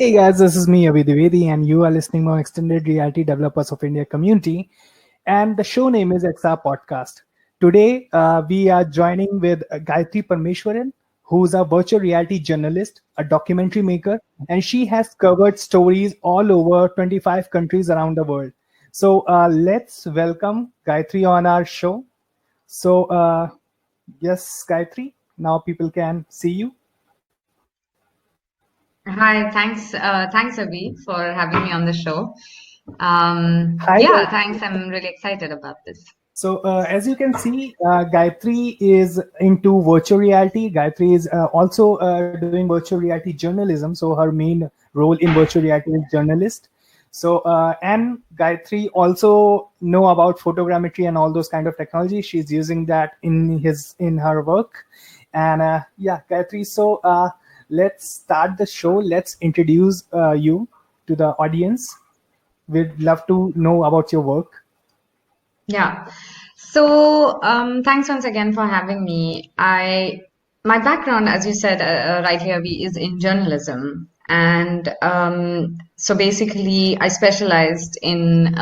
Hey guys, this is me, Abhi Dwivedi, and you are listening to Extended Reality Developers of India community. And the show name is XR Podcast. Today, we are joining with Gayatri Parameswaran, who's a virtual reality journalist, a documentary maker, and she has covered stories all over 25 countries around the world. So let's welcome Gayatri on our show. So, yes, Gayatri, now people can see you. Hi, thanks, Abhi, for having me on the show. Hi, Yeah, Gayatri. thanks. I'm really excited about this. So as you can see, Gayatri is into virtual reality. Gayatri is also doing virtual reality journalism. So her main role in virtual reality is journalist. So and Gayatri also know about photogrammetry and all those kind of technology. She's using that in her work. And yeah, Gayatri. So let's start the show. Let's introduce you to the audience. We'd love to know about your work. Yeah. So, thanks once again for having me. My background, as you said rightly, Abhi, is in journalism. And so basically, I specialized in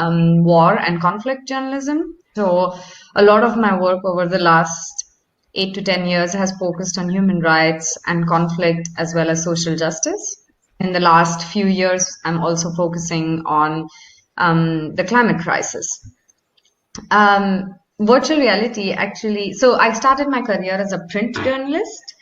war and conflict journalism. So a lot of my work over the last 8 to 10 years has focused on human rights and conflict as well as social justice. In the last few years, I'm also focusing on the climate crisis. Virtual reality actually, so I started my career as a print journalist,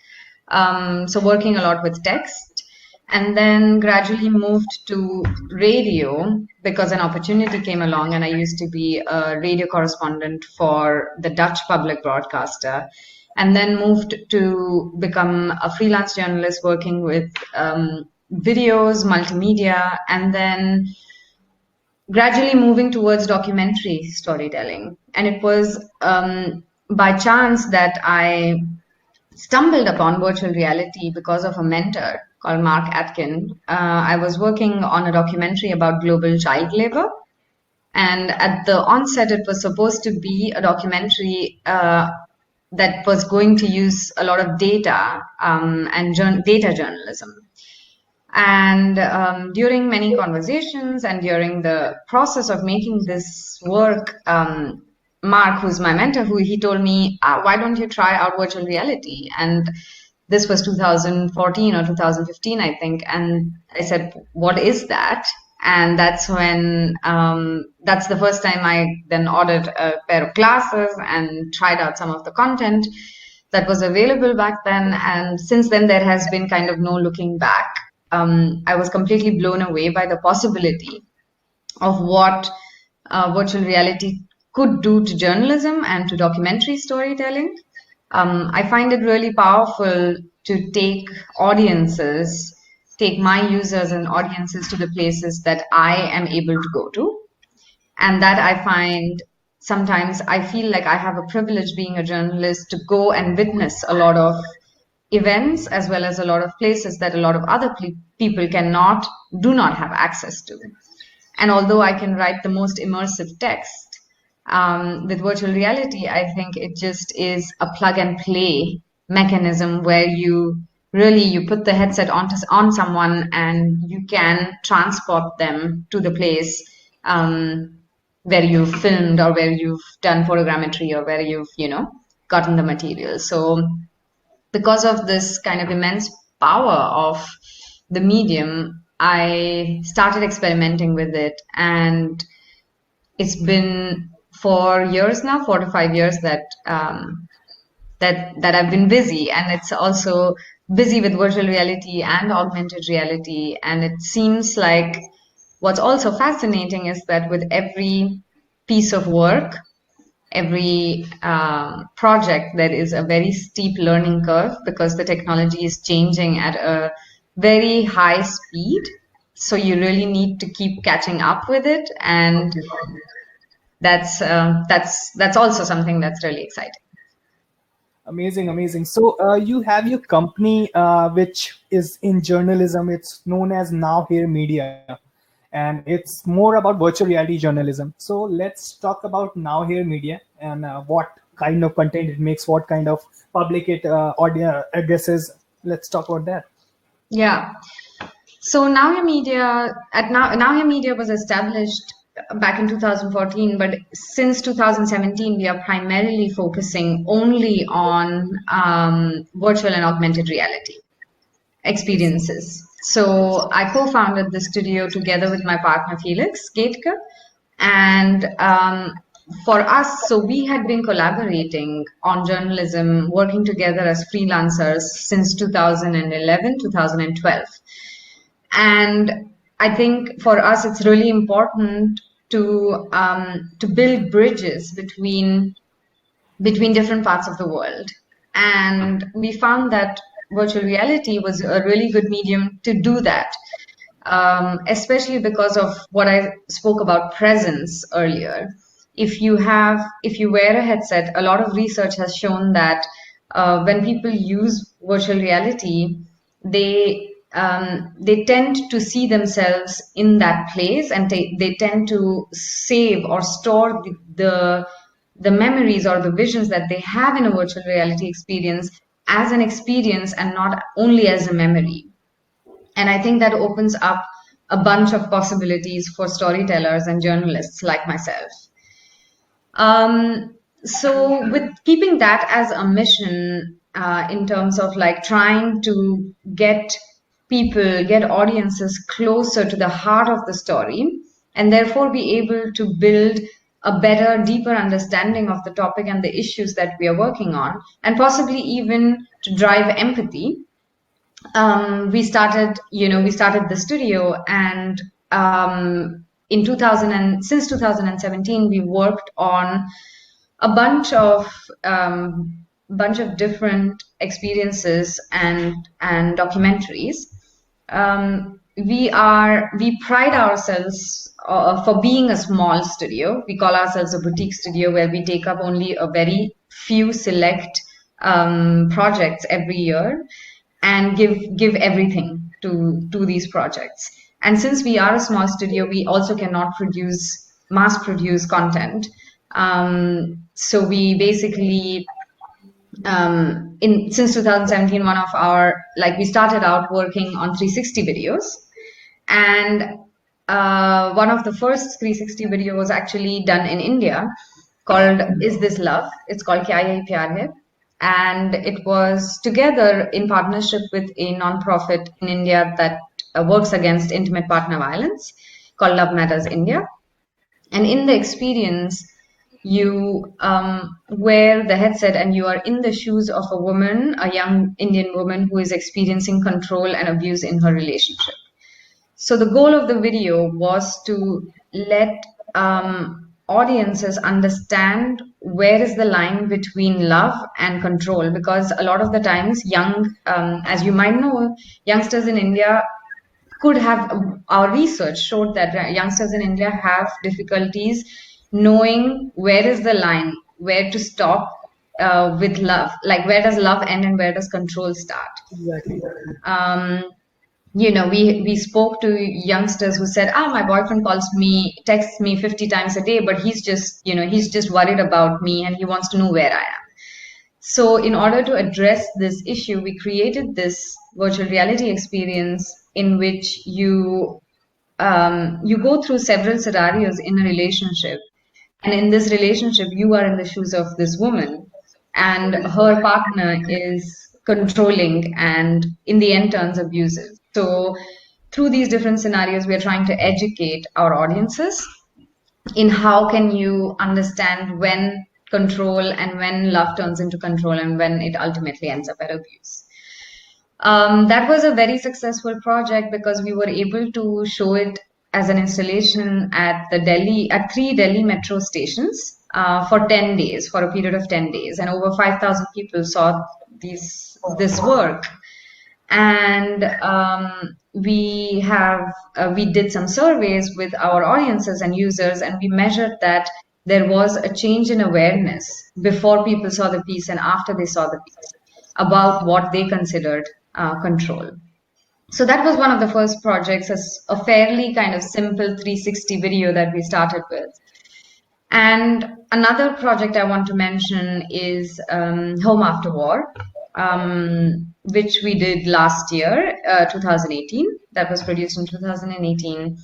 so working a lot with text, and then gradually moved to radio because an opportunity came along, and I used to be a radio correspondent for the Dutch public broadcaster, and then moved to become a freelance journalist working with videos, multimedia, and then gradually moving towards documentary storytelling. And it was by chance that I stumbled upon virtual reality because of a mentor called Mark Atkin. I was working on a documentary about global child labor. And at the onset, it was supposed to be a documentary that was going to use a lot of data and data journalism. And during many conversations and during the process of making this work, Mark, who's my mentor, he told me, why don't you try out virtual reality? And this was 2014 or 2015, I think. And I said, what is that? And that's when, that's the first time I then ordered a pair of glasses and tried out some of the content that was available back then. And since then, there has been kind of no looking back. I was completely blown away by the possibility of what virtual reality could do to journalism and to documentary storytelling. I find it really powerful to take my users and audiences to the places that I am able to go to. And that I find sometimes I feel like I have a privilege being a journalist to go and witness a lot of events as well as a lot of places that a lot of other people do not have access to. And although I can write the most immersive text, with virtual reality, I think it just is a plug and play mechanism where you put the headset on someone and you can transport them to the place where you've filmed or where you've done photogrammetry or where you've gotten the material. So because of this kind of immense power of the medium, I started experimenting with it, and it's been 4 years now, 4 to 5 years that I've been busy, and it's also busy with virtual reality and augmented reality. And it seems like what's also fascinating is that with every piece of work, every project, there is a very steep learning curve because the technology is changing at a very high speed. So you really need to keep catching up with it, and that's also something that's really exciting. Amazing. So you have your company, which is in journalism. It's known as Now Here Media, and it's more about virtual reality journalism. So let's talk about Now Here Media and what kind of content it makes, what kind of public it audio addresses. Let's talk about that. Yeah. So Now Your Media, Now Your Media was established back in 2014, but since 2017, we are primarily focusing only on virtual and augmented reality experiences. So I co-founded the studio together with my partner Felix Gatker, and for us, so we had been collaborating on journalism, working together as freelancers since 2011, 2012. And I think for us, it's really important to build bridges between different parts of the world. And we found that virtual reality was a really good medium to do that, especially because of what I spoke about presence earlier. If you wear a headset, a lot of research has shown that when people use virtual reality, they tend to see themselves in that place, and they tend to save or store the memories or the visions that they have in a virtual reality experience as an experience and not only as a memory. And I think that opens up a bunch of possibilities for storytellers and journalists like myself. So with keeping that as a mission, in terms of like trying to get audiences closer to the heart of the story, and therefore be able to build a better, deeper understanding of the topic and the issues that we are working on, and possibly even to drive empathy. We started the studio, and since 2017, we worked on a bunch of different experiences and documentaries. We pride ourselves for being a small studio. We call ourselves a boutique studio, where we take up only a very few select projects every year and give everything to these projects. And since we are a small studio, we also cannot mass produce content. So we basically, since 2017, we started out working on 360 videos, and one of the first 360 video was actually done in India, called Is This Love? It's called Kya Yahi Pyar Hai, and it was together in partnership with a non-profit in India that works against intimate partner violence, called Love Matters India. And in the experience, you wear the headset and you are in the shoes of a woman, a young Indian woman who is experiencing control and abuse in her relationship. So the goal of the video was to let audiences understand where is the line between love and control, because a lot of the times as you might know, youngsters in India our research showed that youngsters in India have difficulties knowing where is the line, where to stop with love, like where does love end and where does control start. Exactly. We spoke to youngsters who said, my boyfriend texts me 50 times a day, but he's just worried about me and he wants to know where I am. So in order to address this issue, we created this virtual reality experience in which you go through several scenarios in a relationship. And in this relationship, you are in the shoes of this woman, and her partner is controlling and in the end turns abusive. So through these different scenarios, we are trying to educate our audiences in how can you understand when control and when love turns into control and when it ultimately ends up at abuse. That was a very successful project because we were able to show it as an installation at 3 Delhi metro stations for 10 days, for a period of 10 days. And over 5,000 people saw this work. And we did some surveys with our audiences and users, and we measured that there was a change in awareness before people saw the piece and after they saw the piece about what they considered control. So that was one of the first projects, a fairly kind of simple 360 video that we started with. And another project I want to mention is Home After War, which we did last year, 2018. that was produced in 2018.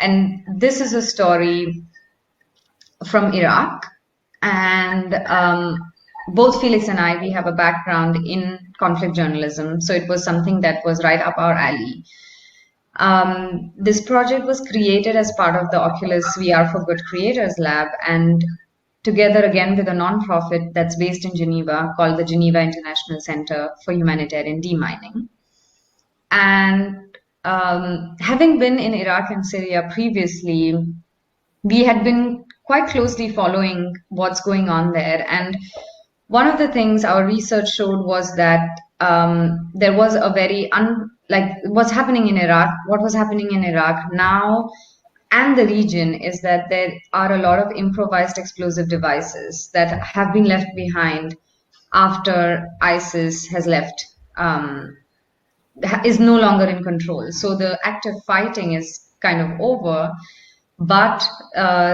And this is a story from Iraq. And both Felix and I, we have a background in conflict journalism. So it was something that was right up our alley. This project was created as part of the Oculus VR for Good Creators Lab, and together again with a nonprofit that's based in Geneva called the Geneva International Center for Humanitarian Demining. And having been in Iraq and Syria previously, we had been quite closely following what's going on there. And one of the things our research showed was that there was a very what's happening in Iraq, what was happening in Iraq now and the region is that there are a lot of improvised explosive devices that have been left behind after ISIS has left, is no longer in control. So the active fighting is kind of over, but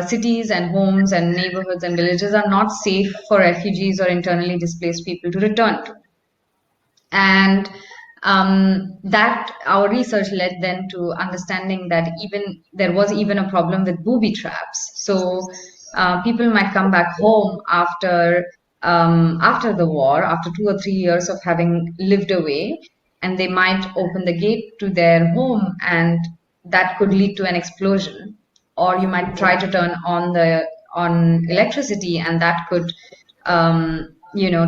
cities and homes and neighborhoods and villages are not safe for refugees or internally displaced people to return to. And that our research led then to understanding that there was even a problem with booby traps. So people might come back home after the war, after 2 or 3 years of having lived away, and they might open the gate to their home, and that could lead to an explosion. Or you might try to turn on electricity, and that could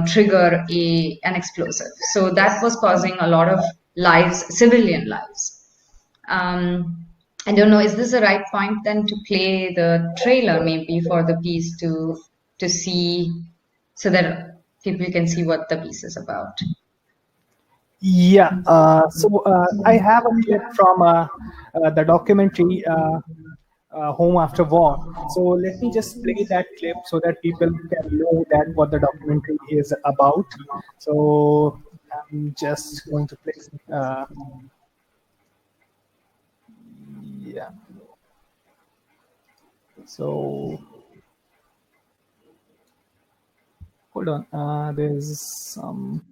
trigger an explosive. So that was causing a lot of lives, civilian lives. I don't know, is this the right point then to play the trailer maybe for the piece to see, so that people can see what the piece is about? Yeah, so I have a clip from the documentary Home After War. So let me just play that clip so that people can know that what the documentary is about. So I'm just going to play. Yeah. So hold on. There's some.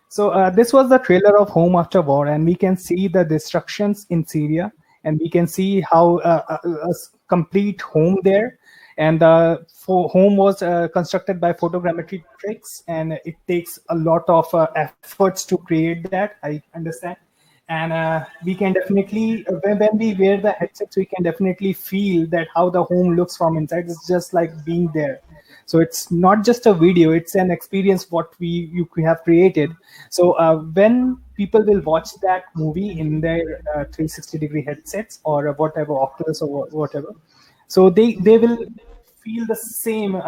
So this was the trailer of Home After War, and we can see the destructions in Syria, and we can see how a complete home there, and the home was constructed by photogrammetry tricks, and it takes a lot of efforts to create that, I understand. And we can definitely, when we wear the headsets, we can definitely feel that how the home looks from inside. It's just like being there. So it's not just a video, it's an experience what you have created. So when people will watch that movie in their 360-degree headsets or whatever, Oculus or whatever, so they will feel the same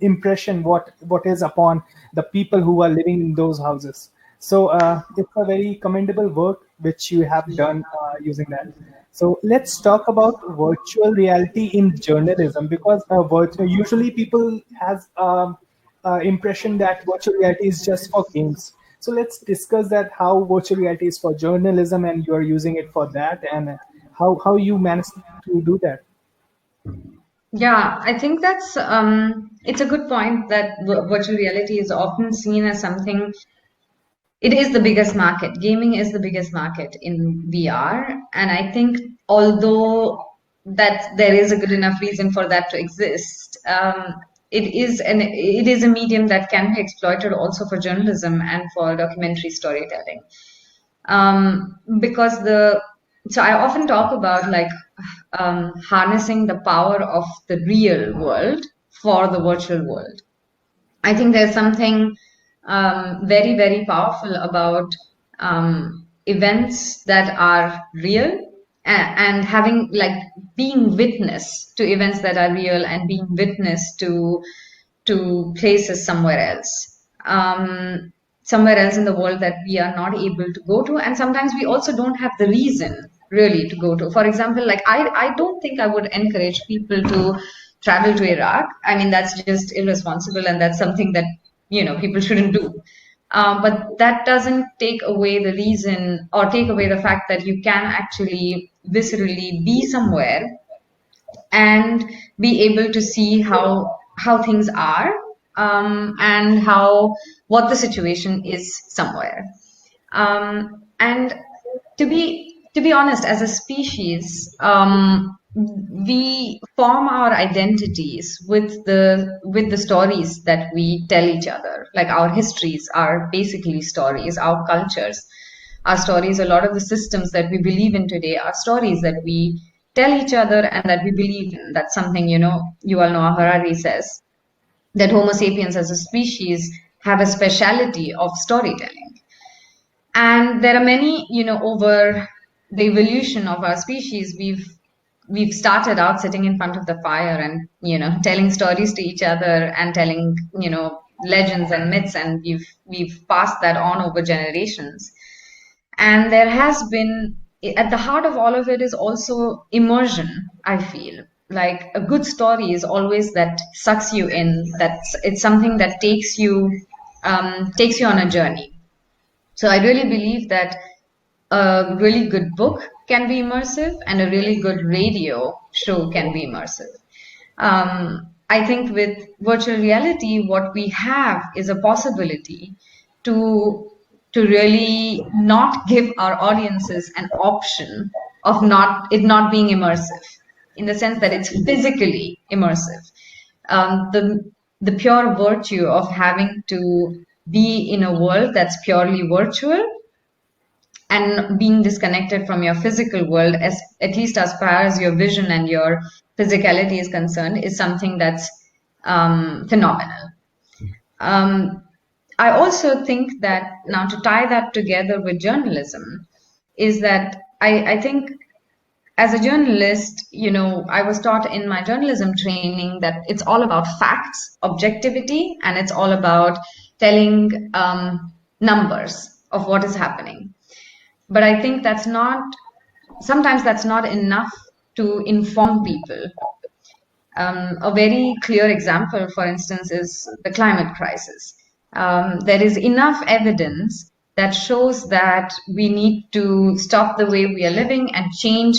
impression what is upon the people who are living in those houses. So it's a very commendable work which you have done using that. So let's talk about virtual reality in journalism, because usually people has impression that virtual reality is just for games. So let's discuss that, how virtual reality is for journalism and you are using it for that, and how you manage to do that. Yeah, I think that's it's a good point that virtual reality is often seen as something. It is the biggest market. Gaming is the biggest market in VR, and I think although that there is a good enough reason for that to exist, it is a medium that can be exploited also for journalism and for documentary storytelling. Because so I often talk about like harnessing the power of the real world for the virtual world. I think there's something very, very powerful about events that are real, and having like being witness to events that are real and being witness to places somewhere else in the world that we are not able to go to, and sometimes we also don't have the reason really to go to. For example, like I don't think I would encourage people to travel to Iraq. I mean, that's just irresponsible, and that's something that people shouldn't do. But that doesn't take away the reason or take away the fact that you can actually viscerally be somewhere and be able to see how things are, and what the situation is somewhere. And to be honest, as a species, we form our identities with the stories that we tell each other. Like our histories are basically stories. Our cultures are stories. A lot of the systems that we believe in today are stories that we tell each other and that we believe in. That's something, Yuval Noah Harari says, that Homo sapiens as a species have a speciality of storytelling. And there are many, over the evolution of our species, we've started out sitting in front of the fire and, telling stories to each other and telling, legends and myths, and we've passed that on over generations. And there has been, at the heart of all of it is also immersion, I feel. Like a good story is always that sucks you in, it's something that takes you on a journey. So I really believe that a really good book can be immersive and a really good radio show can be immersive. I think with virtual reality, what we have is a possibility to really not give our audiences an option of not being immersive, in the sense that it's physically immersive. The pure virtue of having to be in a world that's purely virtual and being disconnected from your physical world, at least as far as your vision and your physicality is concerned, is something that's phenomenal. I also think that now, to tie that together with journalism, is that I think as a journalist, I was taught in my journalism training that it's all about facts, objectivity, and it's all about telling numbers of what is happening. But I think sometimes that's not enough to inform people. A very clear example, for instance, is the climate crisis. There is enough evidence that shows that we need to stop the way we are living and change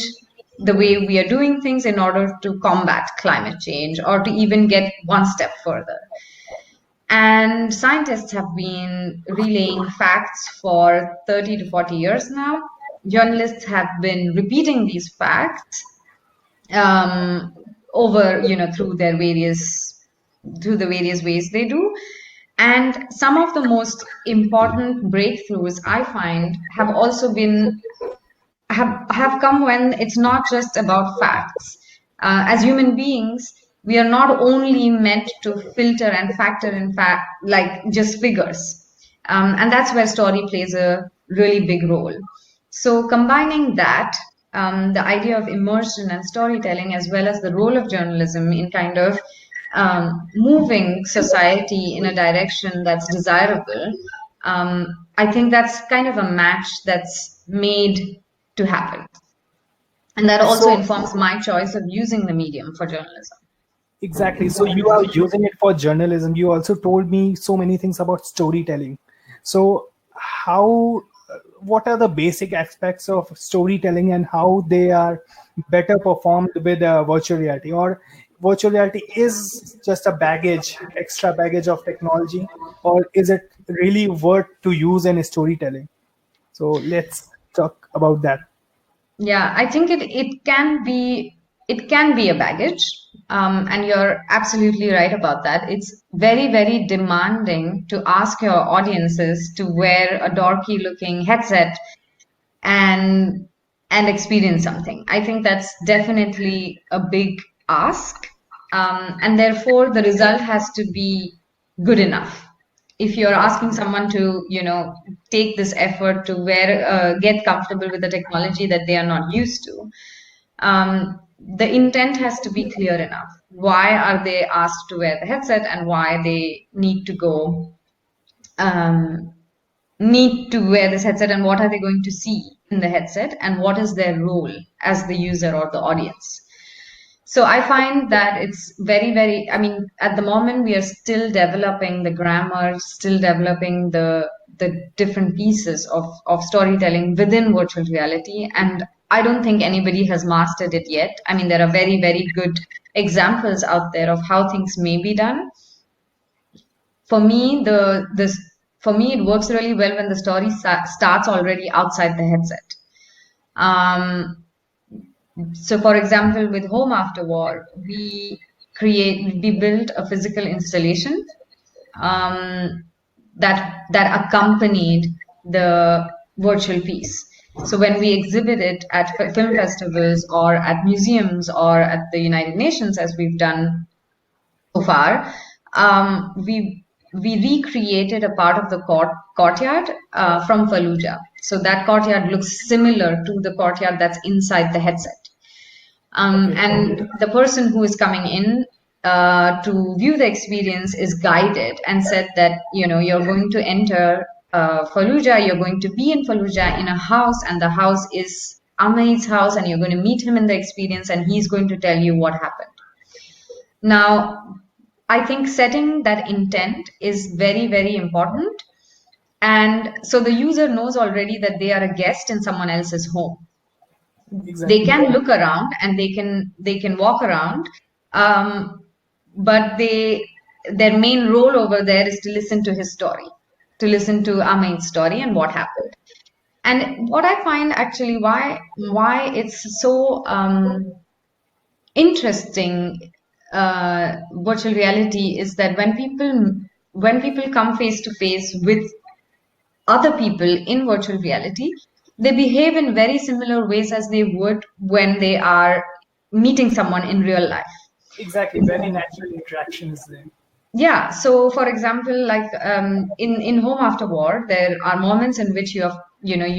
the way we are doing things in order to combat climate change, or to even get one step further. And scientists have been relaying facts for 30 to 40 years now. Journalists have been repeating these facts over, through the various ways they do. And some of the most important breakthroughs, I find, have also been have come when it's not just about facts. As human beings, we are not only meant to filter and factor in fact, like just figures. And that's where story plays a really big role. So combining that, the idea of immersion and storytelling, as well as the role of journalism in kind of moving society in a direction that's desirable, I think that's kind of a match that's made to happen. And that also informs my choice of using the medium for journalism. Exactly. So you are using it for journalism. You also told me so many things about storytelling. So how what are the basic aspects of storytelling and how they are better performed with virtual reality, or virtual reality is just a extra baggage of technology, or is it really worth to use in storytelling? So let's talk about that. Yeah, I think it can be a baggage, and you're absolutely right about that. It's very, very demanding to ask your audiences to wear a dorky looking headset and experience something. I think that's definitely a big ask, and therefore the result has to be good enough. If you're asking someone to, take this effort to get comfortable with the technology that they are not used to, the intent has to be clear enough. Why are they asked to wear the headset, and why they um, need to wear this headset, and what are they going to see in the headset, and what is their role as the user or the audience. So I find that it's very, very, I mean, at the moment we are still developing the grammar, still developing the different pieces of storytelling within virtual reality. And I don't think anybody has mastered it yet. I mean, there are very, very good examples out there of how things may be done. For me, it works really well when the story starts already outside the headset. So, for example, with Home After War, we built a physical installation that accompanied the virtual piece. So when we exhibit it at film festivals or at museums or at the United Nations, as we've done so far, we recreated a part of the courtyard from Fallujah. So that courtyard looks similar to the courtyard that's inside the headset. And the person who is coming in to view the experience is guided and said that, you're going to enter Fallujah, you're going to be in Fallujah in a house, and the house is Ahmed's house, and you're going to meet him in the experience, and he's going to tell you what happened. Now, I think setting that intent is very, very important. And so the user knows already that they are a guest in someone else's home. Exactly. They can look around and they can walk around, but their main role over there is to listen to his story, to listen to Ahmed's story and what happened. And what I find actually why it's so interesting, virtual reality, is that when people come face to face with other people in virtual reality, they behave in very similar ways as they would when they are meeting someone in real life. Exactly, very natural interactions there. Yeah. So, for example, like in Home After War, there are moments in which you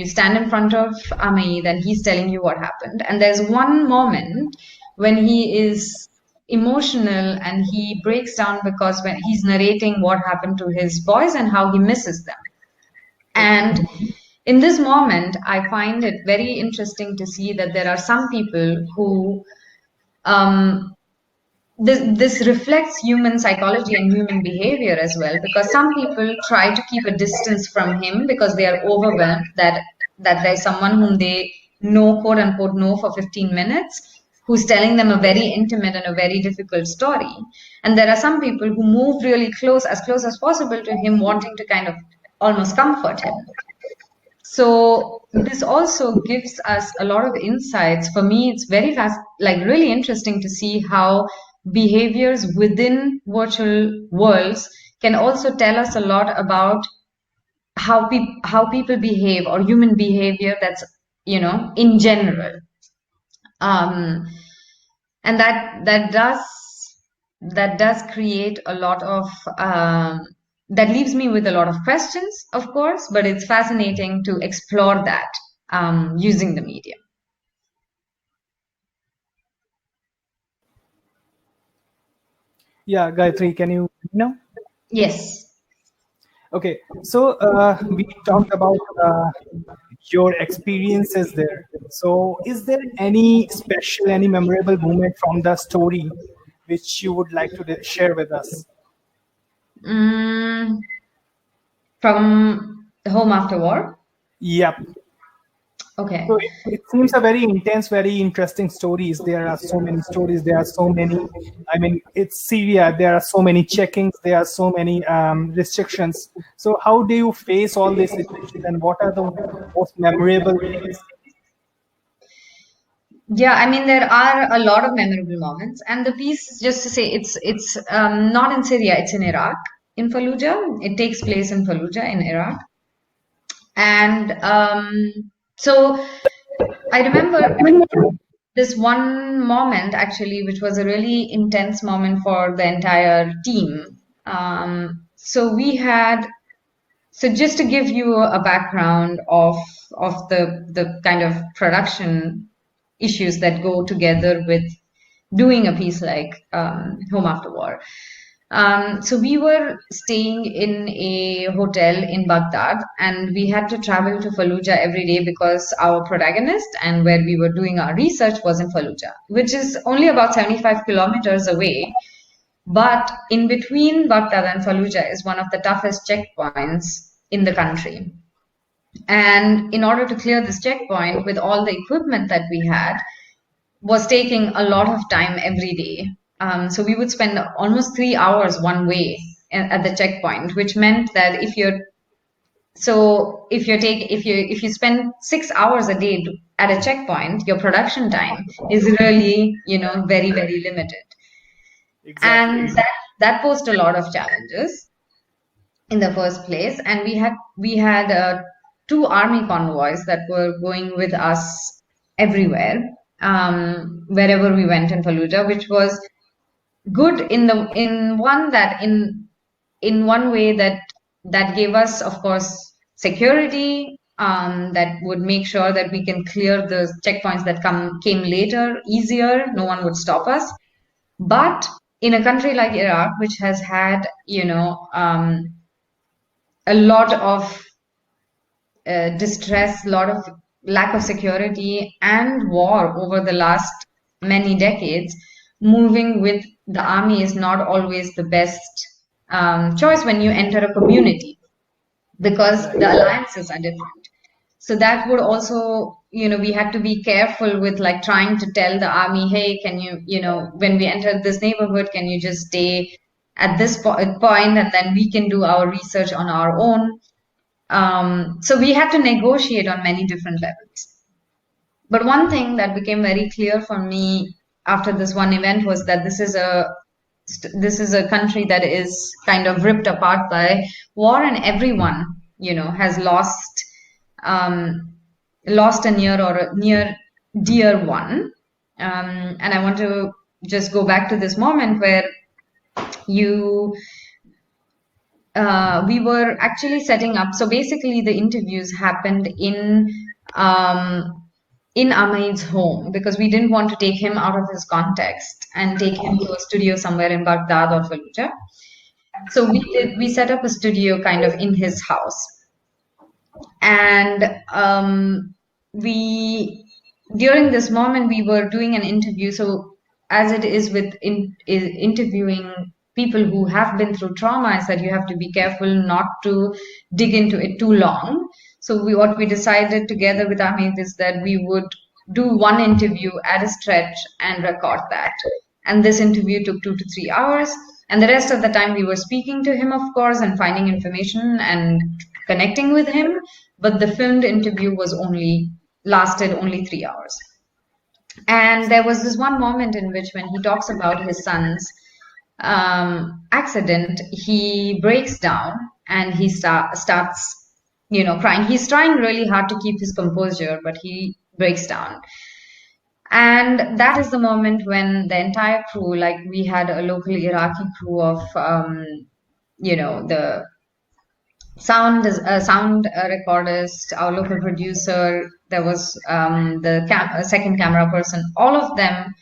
stand in front of Ahmed and he's telling you what happened. And there's one moment when he is emotional and he breaks down because when he's narrating what happened to his boys and how he misses them. And in this moment, I find it very interesting to see that there are some people who this reflects human psychology and human behavior as well, because some people try to keep a distance from him because they are overwhelmed that there's someone whom they know, quote unquote, know for 15 minutes, who's telling them a very intimate and a very difficult story. And there are some people who move really close as possible to him, wanting to kind of almost comfort him. So this also gives us a lot of insights. For me, it's very really interesting to see how behaviors within virtual worlds can also tell us a lot about how people behave, or human behavior that's, in general. And that does create a lot of that leaves me with a lot of questions, of course, but it's fascinating to explore that using the medium. Yeah, Gayatri, can you know? Yes. Okay, so we talked about your experiences there. So is there any special, any memorable moment from the story which you would like to share with us? From Home After War? Yep. Okay. So it seems a very intense, very interesting stories. There are so many stories. There are so many. I mean, it's Syria. There are so many checkings. There are so many restrictions. So how do you face all these situations, and what are the most memorable things? Yeah, I mean there are a lot of memorable moments, and the piece, just to say, it's not in Syria, it's in Iraq, in Fallujah. It takes place in Fallujah in Iraq, and so I remember this one moment actually, which was a really intense moment for the entire team. So we had, so just to give you a background of the kind of production issues that go together with doing a piece like Home After War. So we were staying in a hotel in Baghdad, and we had to travel to Fallujah every day because our protagonist and where we were doing our research was in Fallujah, which is only about 75 kilometers away. But in between Baghdad and Fallujah is one of the toughest checkpoints in the country. And in order to clear this checkpoint with all the equipment that we had, was taking a lot of time every day. So we would spend almost 3 hours one way at the checkpoint, which meant that if you spend 6 hours a day at a checkpoint, your production time is really, very, very limited. Exactly. And that posed a lot of challenges in the first place. And we had two army convoys that were going with us everywhere, wherever we went in Fallujah, which was good in one way that gave us, of course, security, that would make sure that we can clear the checkpoints that came later easier. No one would stop us. But in a country like Iraq, which has had, a lot of distress, a lot of lack of security and war over the last many decades, moving with the army is not always the best choice when you enter a community, because the alliances are different. So that would also, we had to be careful with like trying to tell the army, hey, can you, when we enter this neighborhood, can you just stay at this point, and then we can do our research on our own. So we had to negotiate on many different levels. But one thing that became very clear for me after this one event was that this is a country that is kind of ripped apart by war, and everyone, has lost a near or a near dear one. And I want to just go back to this moment where we were actually setting up. So basically, the interviews happened in Amaid's home, because we didn't want to take him out of his context and take him to a studio somewhere in Baghdad or Fallujah. So we set up a studio kind of in his house, and during this moment we were doing an interview. So as it is with interviewing people who have been through trauma, is that you have to be careful not to dig into it too long. So what we decided together with Amit is that we would do one interview at a stretch and record that. And this interview took 2 to 3 hours. And the rest of the time we were speaking to him, of course, and finding information and connecting with him. But the filmed interview lasted only 3 hours. And there was this one moment in which, when he talks about his son's accident, he breaks down and he starts, crying. He's trying really hard to keep his composure, but he breaks down. And that is the moment when the entire crew, like we had a local Iraqi crew of, the sound recordist, our local producer, there was the second camera person, all of them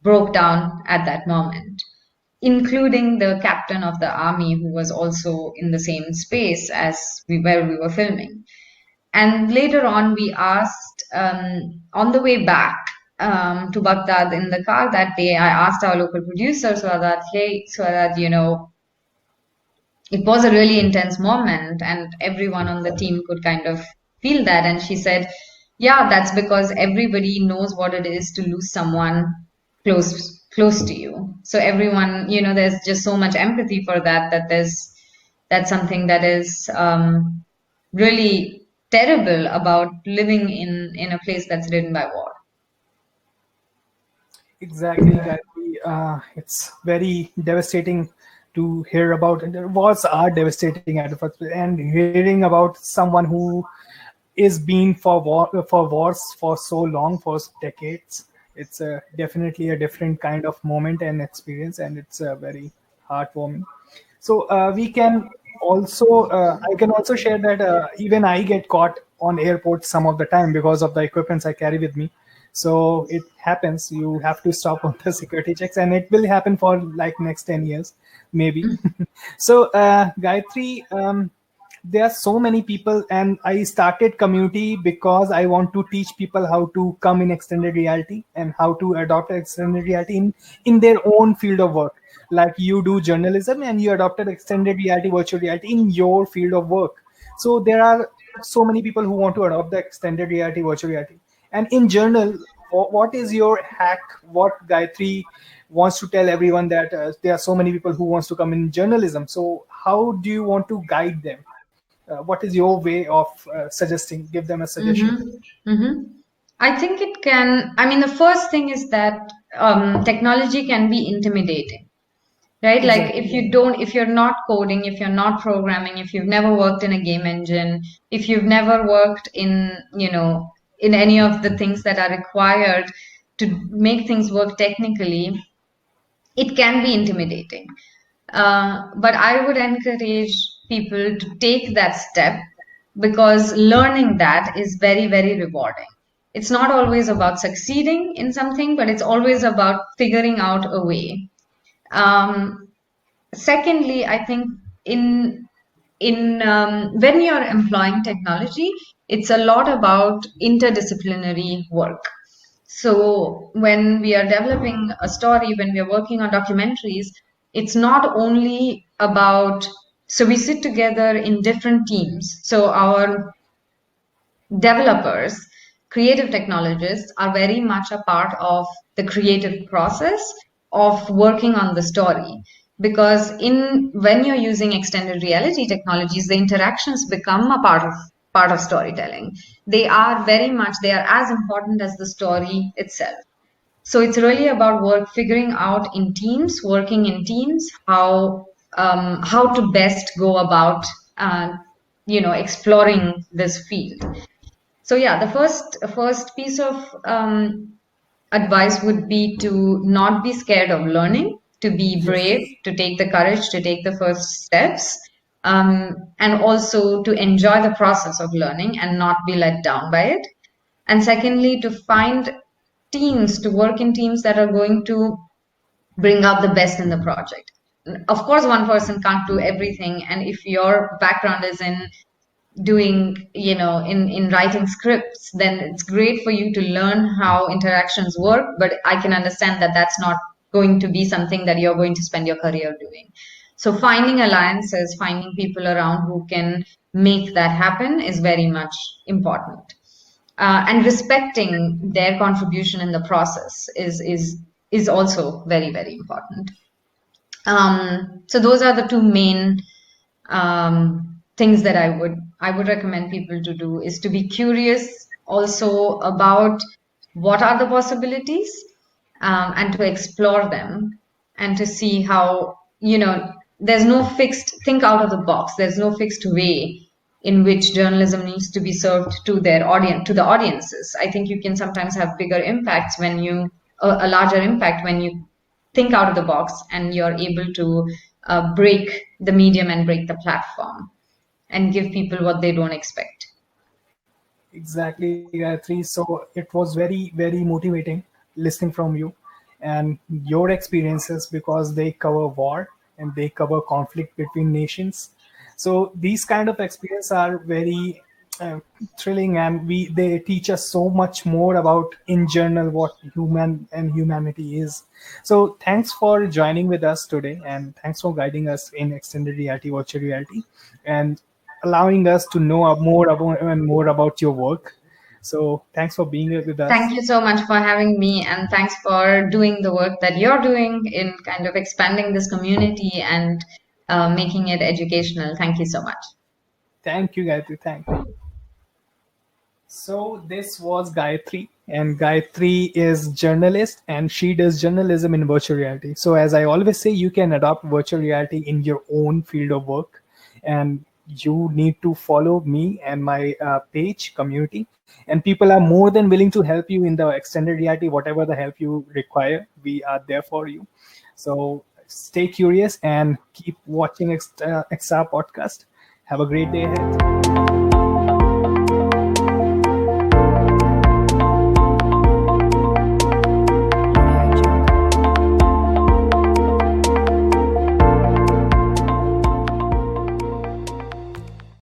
broke down at that moment, including the captain of the army, who was also in the same space as where we were filming. And later on, we asked, on the way back to Baghdad in the car that day, I asked our local producer, Swadat, hey, Swadat, it was a really intense moment, and everyone on the team could kind of feel that. And she said, yeah, that's because everybody knows what it is to lose someone close to you. So everyone, there's just so much empathy for that that's something that is really terrible about living in a place that's ridden by war. Exactly, Gayatri. It's very devastating to hear about, and the wars are devastating at the first place. And hearing about someone who is been for wars for so long, for decades, it's definitely a different kind of moment and experience, and it's very heartwarming. So we can also, I can also share that even I get caught on airports some of the time because of the equipments I carry with me. So it happens. You have to stop on the security checks, and it will happen for like next 10 years, maybe. So Gayatri, there are so many people, and I started community because I want to teach people how to come in extended reality and how to adopt extended reality in their own field of work. Like you do journalism and you adopted extended reality, virtual reality in your field of work. So there are so many people who want to adopt the extended reality, virtual reality. And in general, what is your hack? What Gayatri wants to tell everyone that there are so many people who wants to come in journalism. So how do you want to guide them? What is your way of suggesting? Give them a suggestion. Mm-hmm. Mm-hmm. I think it can. I mean, the first thing is that technology can be intimidating, right? Like Exactly. if you're not coding, if you're not programming, if you've never worked in a game engine, if you've never worked in any of the things that are required to make things work technically, it can be intimidating. But I would encourage people to take that step because learning that is very, very rewarding. It's not always about succeeding in something, but it's always about figuring out a way. Um, Secondly, I think in when you're employing technology, it's a lot about interdisciplinary work. So when we are developing a story, when we are working on documentaries, it's not only about, so we sit together in different teams. So our developers, creative technologists are very much a part of the creative process of working on the story. Because in when you're using extended reality technologies, the interactions become a part of storytelling. They are as important as the story itself. So it's really about figuring out in teams, working in teams, how to best go about exploring this field. So yeah, the first piece of advice would be to not be scared of learning, to be brave, Yes. to take the courage to take the first steps, and also to enjoy the process of learning and not be let down by it. And secondly, to find teams, to work in teams that are going to bring out the best in the project. Of course, one person can't do everything, and if your background is in doing in writing scripts, then it's great for you to learn how interactions work, but I can understand that that's not going to be something that you're going to spend your career doing. So finding alliances, finding people around who can make that happen is very much important, and respecting their contribution in the process is also very, very important. So those are the two main things that I would recommend people to do, is to be curious also about what are the possibilities, and to explore them, and to see how, there's no fixed, think out of the box. There's no fixed way in which journalism needs to be served to the audiences. I think you can sometimes have bigger impacts when a larger impact when you think out of the box and you're able to break the medium and break the platform and give people what they don't expect. Exactly, Gayatri. So it was very, very motivating listening from you and your experiences, because they cover war and they cover conflict between nations. So these kind of experiences are very uh, thrilling, and they teach us so much more about in general what humanity is. So thanks for joining with us today, and thanks for guiding us in extended reality, virtual reality, and allowing us to know more about your work. So thanks for being here with Thank us. you so much for having me, and thanks for doing the work that you're doing in kind of expanding this community and making it educational. Thank you so much. Thank you, Gayatri. Thank you. So this was Gayatri, and Gayatri is journalist, and she does journalism in virtual reality. So as I always say, you can adopt virtual reality in your own field of work, and you need to follow me and my page community. And people are more than willing to help you in the extended reality, whatever the help you require. We are there for you. So stay curious and keep watching XR podcast. Have a great day ahead.